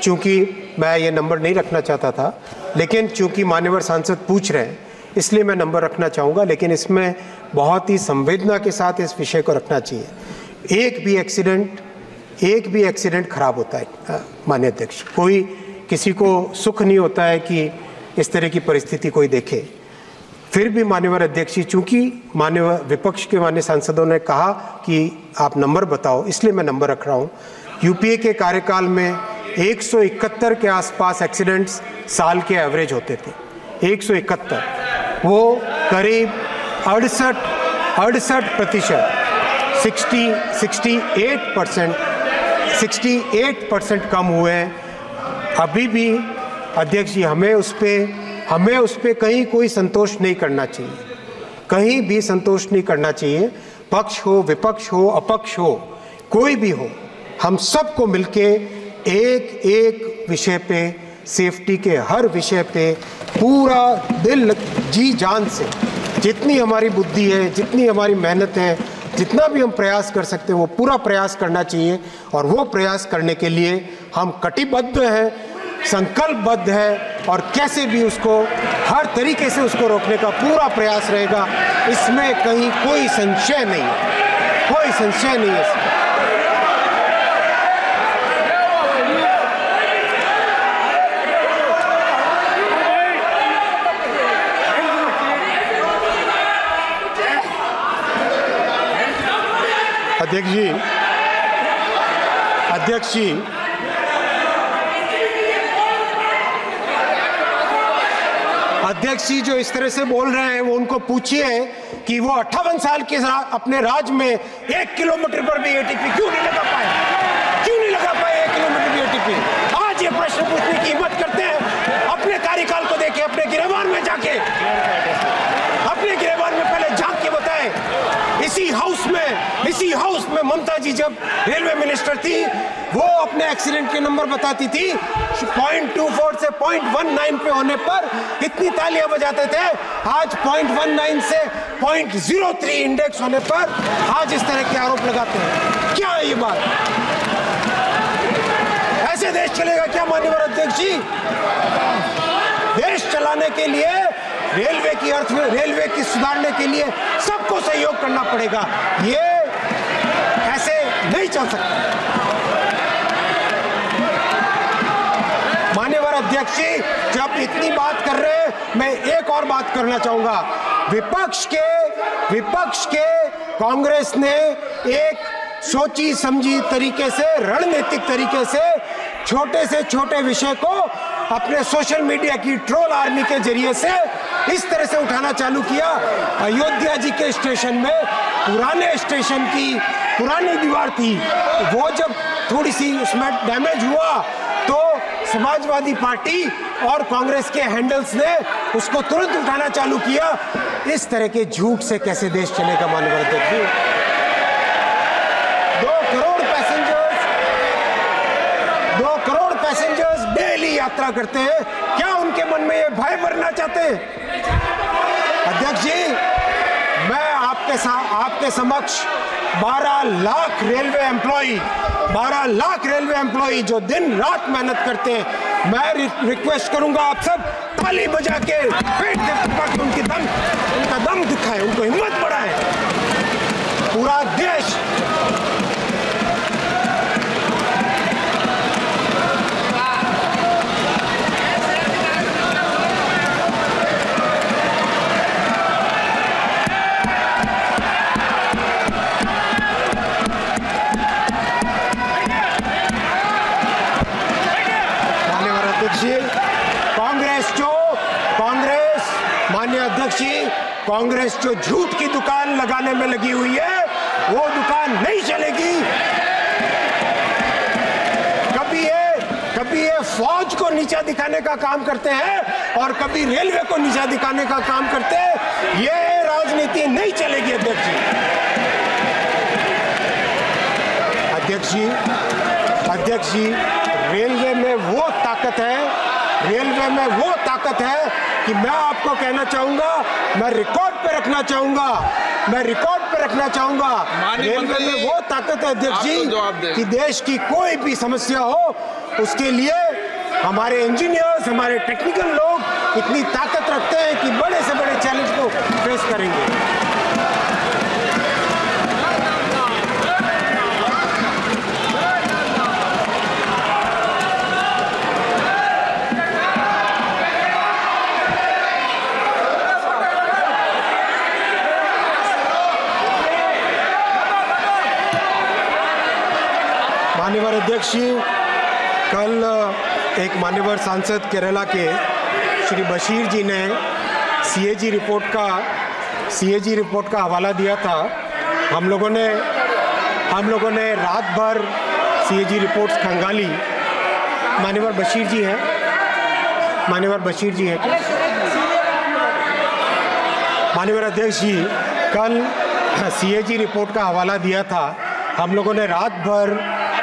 चूँकि मैं ये नंबर नहीं रखना चाहता था, लेकिन चूँकि मान्यवर सांसद पूछ रहे हैं इसलिए मैं नंबर रखना चाहूँगा, लेकिन इसमें बहुत ही संवेदना के साथ इस विषय को रखना चाहिए। एक भी एक्सीडेंट खराब होता है माननीय अध्यक्ष, कोई किसी को सुख नहीं होता है कि इस तरह की परिस्थिति कोई देखे। फिर भी माननीय अध्यक्ष जी, चूँकि माननीय विपक्ष के माननीय सांसदों ने कहा कि आप नंबर बताओ, इसलिए मैं नंबर रख रहा हूँ। यूपीए के कार्यकाल में 171 के आसपास एक्सीडेंट्स साल के एवरेज होते थे, 171, वो करीब 68% 68% कम हुए हैं। अभी भी अध्यक्ष जी हमें उस पे कहीं कोई संतोष नहीं करना चाहिए, कहीं भी संतोष नहीं करना चाहिए। पक्ष हो, विपक्ष हो, अपक्ष हो, कोई भी हो, हम सबको मिलके एक एक विषय पे, सेफ्टी के हर विषय पे पूरा दिल जी जान से, जितनी हमारी बुद्धि है, जितनी हमारी मेहनत है, जितना भी हम प्रयास कर सकते हैं वो पूरा प्रयास करना चाहिए। और वो प्रयास करने के लिए हम कटिबद्ध हैं, संकल्पबद्ध है, और कैसे भी उसको हर तरीके से उसको रोकने का पूरा प्रयास रहेगा। इसमें कहीं कोई संशय नहीं है, कोई संशय नहीं है इसमें। अध्यक्ष जी जो इस तरह से बोल रहे हैं वो उनको पूछिए कि वो 58 साल के अपने राज में 1 किलोमीटर पर भी एटीपी क्यों नहीं लगा पाए, 1 किलोमीटर भी एटीपी। आज ये प्रश्न पूछने की हिम्मत करते हैं। अपने कार्यकाल को देखें, अपने गिरेबान में जाके, अपने गिरेबान में पहले झांक के बताएं। इसी हाउस में ममता जी जब रेलवे मिनिस्टर थी वो अपने एक्सीडेंट के नंबर बताती थी, 0.24 से 0.19 पे होने पर इतनी तालियां बजाते थे। आज 0.19 से 0.03 इंडेक्स होने पर आज इस तरह के आरोप लगाते हैं। क्या है ये बात? ऐसे देश चलेगा क्या माननीय अध्यक्ष जी? देश चलाने के लिए रेलवे की सुधारने के लिए सबको सहयोग करना पड़ेगा। ये ऐसे नहीं चल सकता। माननीय अध्यक्ष जी जब इतनी बात कर रहे हैं, मैं एक और बात करना चाहूंगा। विपक्ष के कांग्रेस ने एक सोची समझी तरीके से, रणनीतिक तरीके से छोटे विषय को अपने सोशल मीडिया की ट्रोल आर्मी के जरिए से इस तरह से उठाना चालू किया। अयोध्या जी के स्टेशन में पुराने स्टेशन की पुरानी दीवार थी, वो जब थोड़ी सी उसमें डैमेज हुआ तो समाजवादी पार्टी और कांग्रेस के हैंडल्स ने उसको तुरंत उठाना चालू किया। इस तरह के झूठ से कैसे देश चलेगा माननीय अध्यक्ष जी? 2 करोड़ पैसेंजर्स डेली यात्रा करते हैं। क्या उनके मन में ये भय भरना चाहते हैं? अध्यक्ष जी मैं आपके समक्ष 12 लाख रेलवे एम्प्लॉई जो दिन रात मेहनत करते हैं, मैं रिक्वेस्ट करूंगा आप सब ताली बजा के पेट के उनका दम दिखाएं, उनको हिम्मत बढ़ाएं। पूरा देश कांग्रेस जो झूठ की दुकान लगाने में लगी हुई है वो दुकान नहीं चलेगी। कभी ये फौज को नीचा दिखाने का काम करते हैं और कभी रेलवे को नीचा दिखाने का काम करते हैं। ये राजनीति नहीं चलेगी अध्यक्ष जी रेलवे में वो ताकत है कि मैं आपको कहना चाहूंगा, मैं रिकॉर्ड पे रखना चाहूंगा रेलवे में वो ताकत है अध्यक्ष जी कि देश की कोई भी समस्या हो उसके लिए हमारे इंजीनियर्स, हमारे टेक्निकल लोग इतनी ताकत रखते हैं कि बड़े से बड़े चैलेंज को फेस करेंगे। माननीय अध्यक्ष जी, कल एक माननीय सांसद केरला के श्री बशीर जी ने सीएजी रिपोर्ट का हवाला दिया था। हम लोगों ने रात भर सीएजी रिपोर्ट्स खंगाली। माननीय बशीर जी हैं, माननीय अध्यक्ष जी, कल सीएजी रिपोर्ट का हवाला दिया था। हम लोगों ने रात भर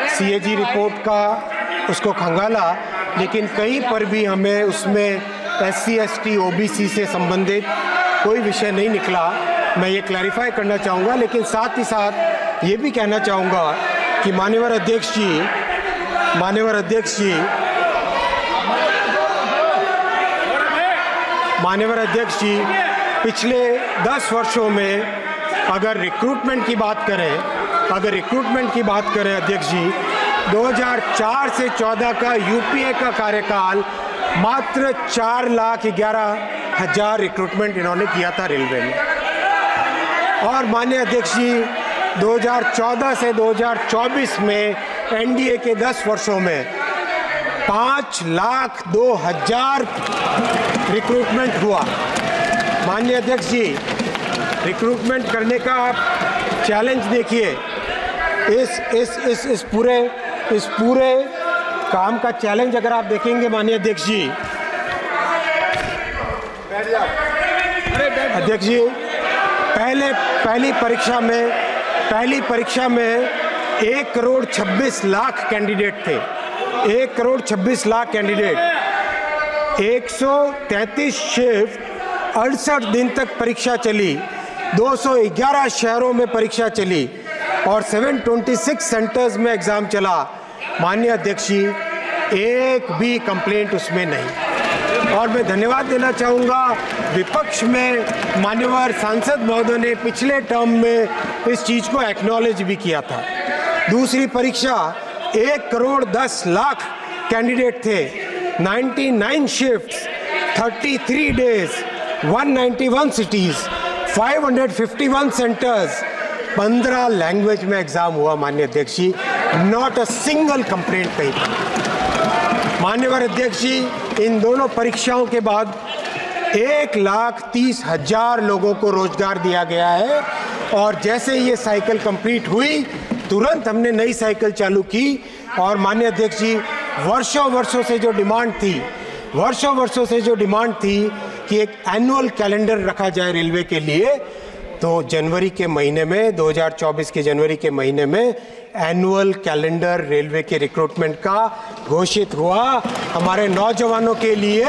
सीएजी रिपोर्ट का उसको खंगाला, लेकिन कहीं पर भी हमें उसमें SC ST OBC से संबंधित कोई विषय नहीं निकला। मैं ये क्लैरिफाई करना चाहूँगा, लेकिन साथ ही साथ ये भी कहना चाहूँगा कि माननीय अध्यक्ष जी, पिछले 10 वर्षों में अगर रिक्रूटमेंट की बात करें अध्यक्ष जी, 2004 से 14 का यूपीए का कार्यकाल मात्र 4,11,000 रिक्रूटमेंट इन्होंने किया था रेलवे में। और माननीय अध्यक्ष जी, 2014 से 2024 में एनडीए के 10 वर्षों में 5,02,000 रिक्रूटमेंट हुआ। माननीय अध्यक्ष जी, रिक्रूटमेंट करने का आप चैलेंज देखिए। इस पूरे काम का चैलेंज अगर आप देखेंगे माननीय अध्यक्ष जी, पहली परीक्षा में 1,26,00,000 कैंडिडेट थे। 1,26,00,000 कैंडिडेट, 133 शिफ्ट, 68 दिन तक परीक्षा चली, 211 शहरों में परीक्षा चली और 726 सेंटर्स में एग्जाम चला। माननीय अध्यक्ष जी, एक भी कंप्लेंट उसमें नहीं। और मैं धन्यवाद देना चाहूँगा विपक्ष में मान्यवर सांसद महोदय ने पिछले टर्म में इस चीज़ को एक्नॉलेज भी किया था। दूसरी परीक्षा 1,10,00,000 कैंडिडेट थे, 99 shifts, 33 days, 191 cities, 551 centres, 15 language में एग्जाम हुआ। माननीय अध्यक्ष जी, नॉट अ सिंगल कंप्लेंट कहीं। माननीय अध्यक्ष जी, इन दोनों परीक्षाओं के बाद 1,30,000 लोगों को रोजगार दिया गया है। और जैसे ये साइकिल कंप्लीट हुई, तुरंत हमने नई साइकिल चालू की। और माननीय अध्यक्ष जी, वर्षों से जो डिमांड थी कि एक एनुअल कैलेंडर रखा जाए रेलवे के लिए, तो जनवरी के महीने में, 2024 के जनवरी के महीने में एनुअल कैलेंडर रेलवे के रिक्रूटमेंट का घोषित हुआ। हमारे नौजवानों के लिए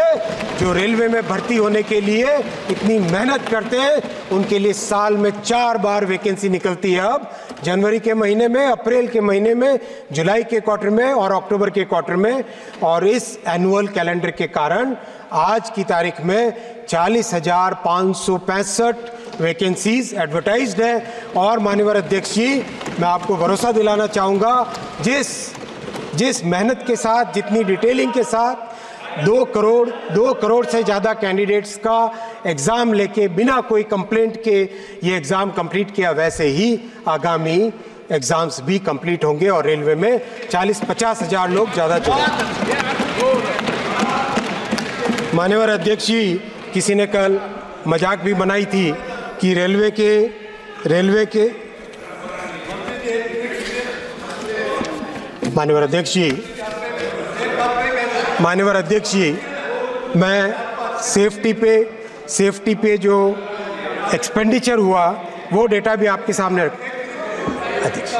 जो रेलवे में भर्ती होने के लिए इतनी मेहनत करते हैं, उनके लिए साल में 4 बार वैकेंसी निकलती है। अब जनवरी के महीने में, अप्रैल के महीने में, जुलाई के क्वार्टर में और अक्टूबर के क्वार्टर में। और इस एनुअल कैलेंडर के कारण आज की तारीख में 40,565 वैकेंसीज एडवर्टाइज्ड है। और माननीय अध्यक्ष जी, मैं आपको भरोसा दिलाना चाहूँगा, जिस मेहनत के साथ, जितनी डिटेलिंग के साथ 2 करोड़ से ज़्यादा कैंडिडेट्स का एग्ज़ाम लेके बिना कोई कंप्लेंट के ये एग्ज़ाम कंप्लीट किया, वैसे ही आगामी एग्ज़ाम्स भी कंप्लीट होंगे और रेलवे में 40-50 हज़ार लोग ज़्यादा जुड़ेंगे। माननीय अध्यक्ष जी, किसी ने कल मजाक भी बनाई थी कि रेलवे के माननीय अध्यक्ष जी, मैं सेफ्टी पे जो एक्सपेंडिचर हुआ वो डेटा भी आपके सामने अध्यक्ष।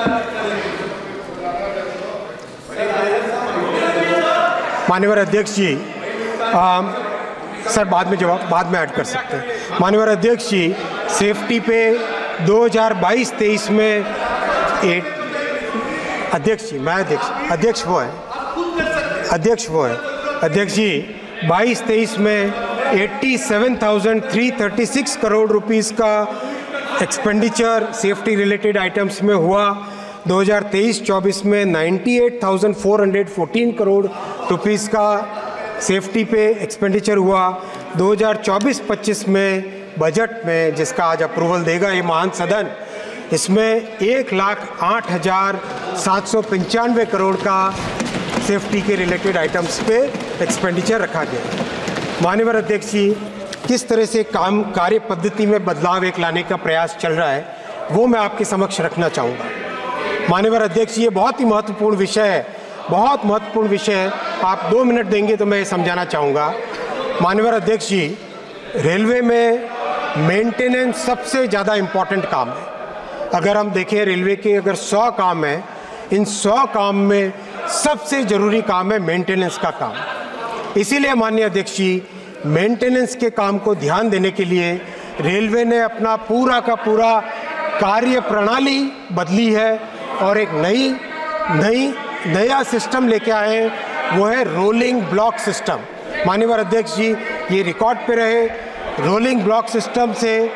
माननीय अध्यक्ष जी, सर बाद में ऐड कर सकते हैं। माननीय अध्यक्ष जी, सेफ्टी पे 2022-23 में अध्यक्ष जी, मैं अध्यक्ष वो है। अध्यक्ष वो है। अध्यक्ष जी 22-23 में 87,336 करोड़ रुपीस का एक्सपेंडिचर सेफ्टी रिलेटेड आइटम्स में हुआ। 2023-24 में 98,414 करोड़ रुपीस का सेफ्टी पे एक्सपेंडिचर हुआ। 2024-25 में बजट में, जिसका आज अप्रूवल देगा ये महान सदन, इसमें 1,08,795 करोड़ का सेफ्टी के रिलेटेड आइटम्स पे एक्सपेंडिचर रखा गया। माननीय अध्यक्ष जी, किस तरह से कार्य पद्धति में बदलाव लाने का प्रयास चल रहा है वो मैं आपके समक्ष रखना चाहूँगा। माननीय अध्यक्ष जी, ये बहुत ही महत्वपूर्ण विषय है, बहुत महत्वपूर्ण विषय है। आप 2 मिनट देंगे तो मैं ये समझाना चाहूँगा। माननीय अध्यक्ष जी, रेलवे में मेंटेनेंस सबसे ज़्यादा इम्पॉर्टेंट काम है। अगर हम देखें रेलवे के अगर 100 काम हैं, इन 100 काम में सबसे ज़रूरी काम है मेंटेनेंस का काम। इसीलिए माननीय अध्यक्ष जी, मेंटेनेंस के काम को ध्यान देने के लिए रेलवे ने अपना पूरा का पूरा कार्य प्रणाली बदली है और एक नया सिस्टम लेके आए हैं, वो है रोलिंग ब्लॉक सिस्टम। माननीय अध्यक्ष जी, ये रिकॉर्ड पे रहे, रोलिंग ब्लॉक सिस्टम से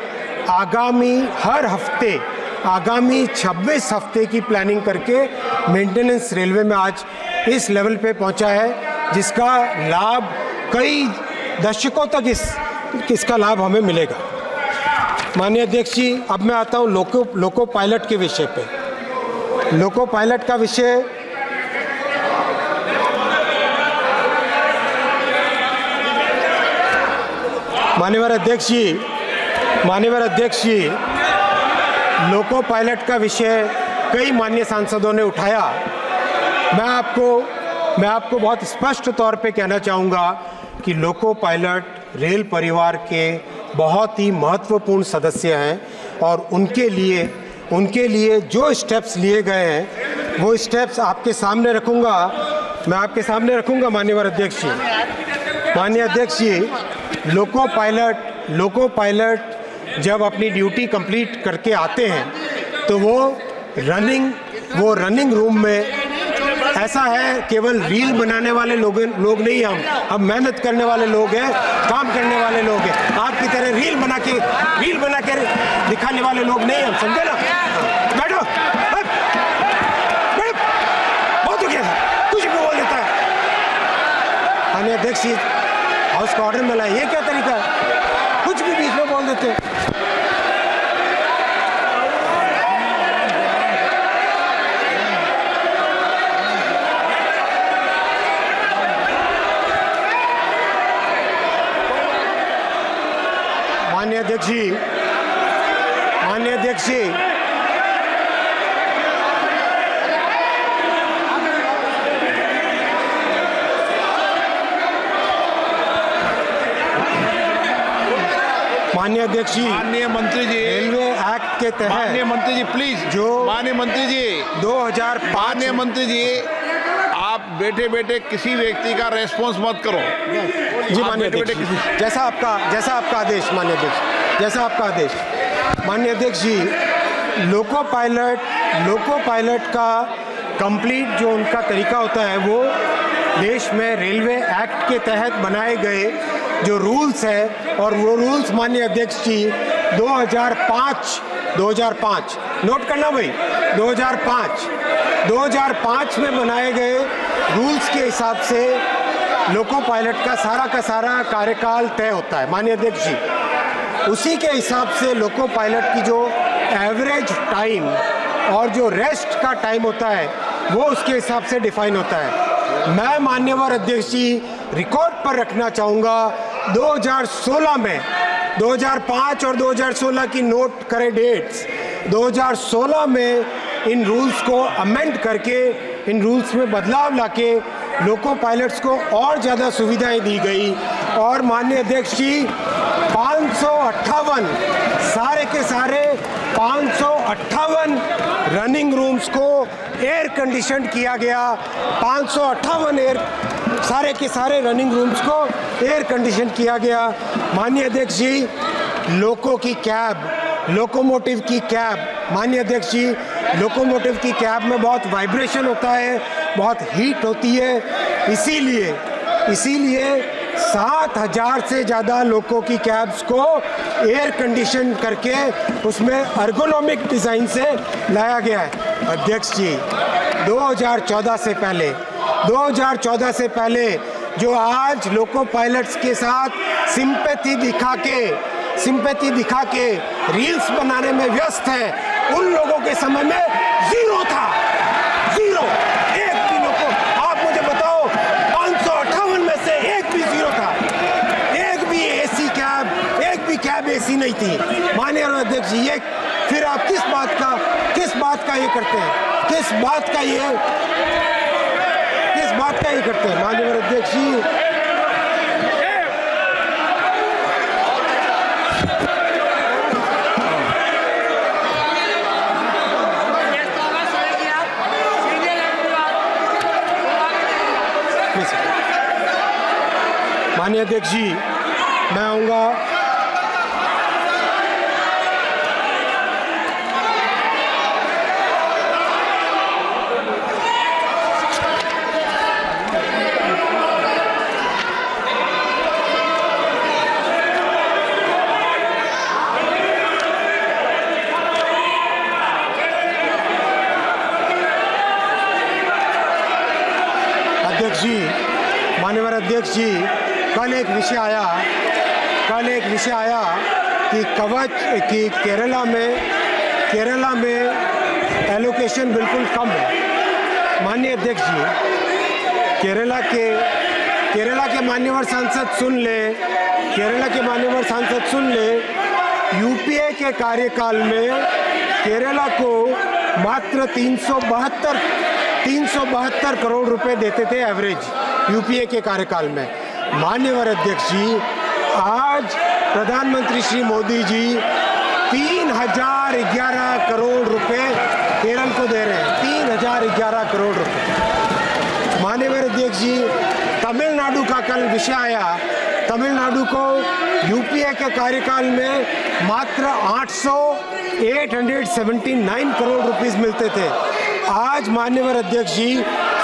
आगामी 26 हफ्ते की प्लानिंग करके मेंटेनेंस रेलवे में आज इस लेवल पे पहुंचा है, जिसका लाभ कई दशकों तक इसका लाभ हमें मिलेगा। माननीय अध्यक्ष जी, अब मैं आता हूँ लोको पायलट के विषय पे। लोको पायलट का विषय माननीय अध्यक्ष जी, लोको पायलट का विषय कई माननीय सांसदों ने उठाया। मैं आपको बहुत स्पष्ट तौर पे कहना चाहूँगा कि लोको पायलट रेल परिवार के बहुत ही महत्वपूर्ण सदस्य हैं और उनके लिए जो स्टेप्स लिए गए हैं वो स्टेप्स आपके सामने रखूँगा, मैं आपके सामने रखूँगा। माननीय अध्यक्ष जी, लोको पायलट जब अपनी ड्यूटी कंप्लीट करके आते हैं तो वो रनिंग रूम में, ऐसा है केवल रील बनाने वाले लोग नहीं, हम मेहनत करने वाले लोग हैं, काम करने वाले लोग हैं। आपकी तरह रील बना के दिखाने वाले लोग नहीं, हम समझे ना। बैठो, बहुत हो गया, कुछ भी बोल देता है। माननीय अध्यक्ष जी, हाउस का ऑर्डर मिला, ये क्या तरीका है, कुछ भी बीच में बोल देते हैं। माननीय अध्यक्ष जी, माननीय मंत्री जी, रेलवे एक्ट के तहत, माननीय मंत्री जी प्लीज, जो माननीय मंत्री जी 2005, माननीय मंत्री जी, आप बैठे बैठे किसी व्यक्ति का रेस्पॉन्स मत करो। जी माननीय अध्यक्ष, जैसा आपका आदेश। माननीय अध्यक्ष, जैसा आपका आदेश। माननीय अध्यक्ष जी, लोको पायलट का कंप्लीट जो उनका तरीका होता है, वो देश में रेलवे एक्ट के तहत बनाए गए जो रूल्स है, और वो रूल्स माननीय अध्यक्ष जी 2005 नोट करना भाई, 2005 में बनाए गए रूल्स के हिसाब से लोको पायलट का सारा कार्यकाल तय होता है। माननीय अध्यक्ष जी, उसी के हिसाब से लोको पायलट की जो एवरेज टाइम और जो रेस्ट का टाइम होता है वो उसके हिसाब से डिफाइन होता है। मैं माननीय अध्यक्ष जी रिकॉर्ड पर रखना चाहूँगा, 2016 में 2005 और 2016 की नोट करें डेट्स, 2016 में इन रूल्स को अमेंड करके, इन रूल्स में बदलाव लाके लोको पायलट्स को और ज़्यादा सुविधाएं दी गई। और माननीय अध्यक्ष जी 558 सारे के सारे 558 रनिंग रूम्स को एयर कंडीशन किया गया। 558 सारे के सारे रनिंग रूम्स को एयर कंडीशन किया गया। माननीय अध्यक्ष जी, लोकोमोटिव की कैब, माननीय अध्यक्ष जी, लोकोमोटिव की कैब में बहुत वाइब्रेशन होता है, बहुत हीट होती है, इसीलिए 7,000 से ज़्यादा लोगों की कैब्स को एयर कंडीशन करके उसमें अर्गोनॉमिक डिज़ाइन से लाया गया है। अध्यक्ष जी, 2014 से पहले जो आज लोको पायलट्स के साथ सिंपैथी दिखा के रील्स बनाने में व्यस्त है, उन लोगों के समय में जीरो था, जीरो, एक भी लोगों, आप मुझे बताओ 558 में से एक भी जीरो था, एक भी एसी कैब, एक भी कैब एसी नहीं थी। माननीय अध्यक्ष जी, ये फिर आप किस बात का ये करते हैं, किस बात का ये करते हैं माननीय अध्यक्ष जी? माननीय अध्यक्ष जी, मैं आऊँगा। माननीय अध्यक्ष जी, कल एक विषय आया कि केरला में एलोकेशन बिल्कुल कम है। माननीय अध्यक्ष जी, केरला के मान्यवर सांसद सुन ले, यूपीए के कार्यकाल में केरला को मात्र 372 करोड़ रुपए देते थे एवरेज, यूपीए के कार्यकाल में। माननीय अध्यक्ष जी, आज प्रधानमंत्री श्री मोदी जी 3011 करोड़ रुपए केरल को दे रहे हैं, 3011 करोड़ रुपए। माननीय अध्यक्ष जी, तमिलनाडु का कल विषय आया, तमिलनाडु को यूपीए के कार्यकाल में मात्र 879 करोड़ रुपीस मिलते थे। आज माननीय अध्यक्ष जी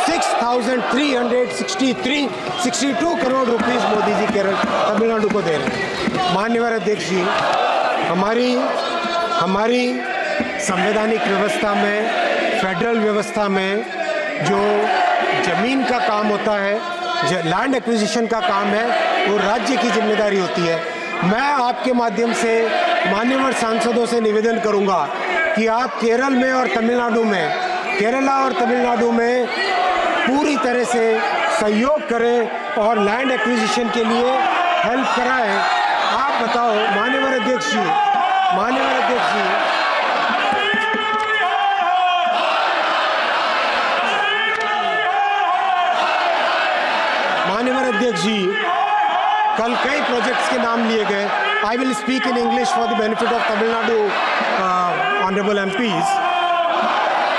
6,362 करोड़ रुपीस मोदी जी तमिलनाडु को दे रहे हैं। माननीय अध्यक्ष जी, हमारी संवैधानिक व्यवस्था में, फेडरल व्यवस्था में जो ज़मीन का काम होता है, लैंड एक्विजिशन का काम है, वो राज्य की जिम्मेदारी होती है। मैं आपके माध्यम से मान्यवर सांसदों से निवेदन करूंगा कि आप केरला और तमिलनाडु में पूरी तरह से सहयोग करें और लैंड एक्विजिशन के लिए हेल्प कराएं। आप बताओ माननीय अध्यक्ष जी, कल कई प्रोजेक्ट्स के नाम लिए गए। I will speak in English for the benefit of Tamil Nadu honorable MPs.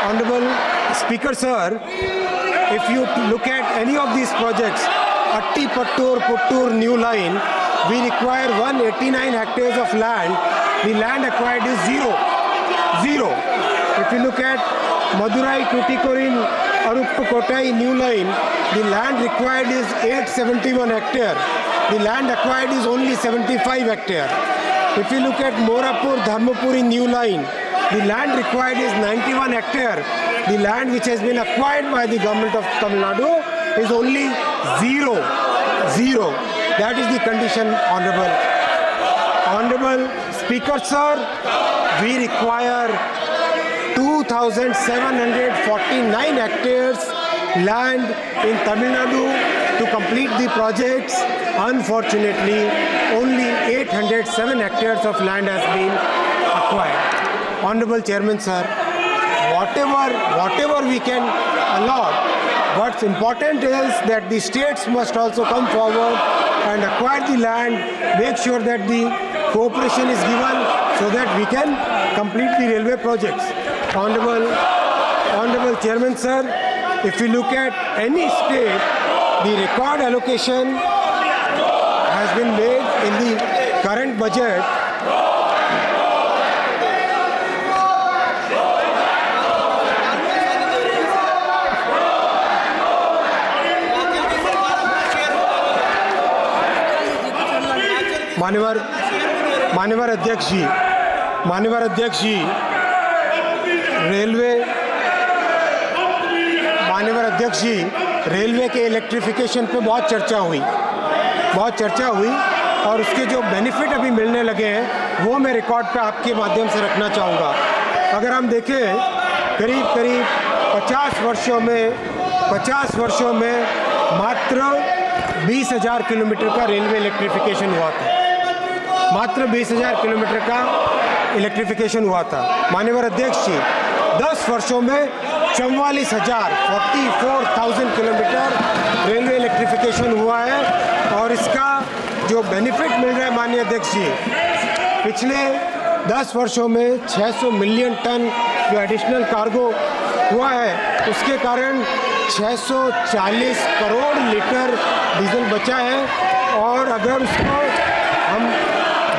Honorable Speaker Sir, if you look at any of these projects, Attipattur new line, we require 189 hectares of land. The land acquired is zero. If you look at Madurai Tuticorin Aruppukkottai new line, the land required is 871 hectares. The land acquired is only 75 hectares. If you look at Morapur Dharmapuri new line, the land required is 91 hectares. The land which has been acquired by the government of Tamil Nadu is only zero. That is the condition, Honorable Speaker Sir, we require 2,749 hectares land in Tamil Nadu to complete the projects. Unfortunately, only 807 hectares of land has been acquired. Honorable Chairman Sir, whatever we can allot, what's important is that the states must also come forward and acquire the land, make sure that the cooperation is given so that we can complete the railway projects. Honorable Chairman Sir, if you look at any state, the record allocation has been made in the current budget. मान्यवर अध्यक्ष जी, railway के electrification पे बहुत चर्चा हुई और उसके जो बेनिफिट अभी मिलने लगे हैं वो मैं रिकॉर्ड पे आपके माध्यम से रखना चाहूँगा। अगर हम देखें करीब 50 वर्षों में मात्र 20,000 किलोमीटर का रेलवे इलेक्ट्रिफिकेशन हुआ था। मात्र 20,000 किलोमीटर का इलेक्ट्रिफिकेशन हुआ था। माननीय अध्यक्ष जी, 10 वर्षों में 44,000 किलोमीटर रेलवे इलेक्ट्रिफिकेशन हुआ है और इसका जो बेनिफिट मिल रहा है माननीय अध्यक्ष जी, पिछले 10 वर्षों में 600 मिलियन टन जो एडिशनल कार्गो हुआ है उसके कारण 640 करोड़ लीटर डीजल बचा है और अगर उसको हम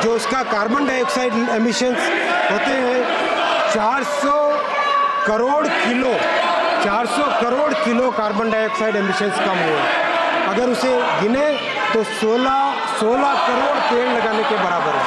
जो उसका कार्बन डाइऑक्साइड एमिशंस होते हैं 400 crore kilo carbon dioxide emissions कम हुए। अगर उसे गिने तो 16 करोड़ पेड़ लगाने के बराबर है।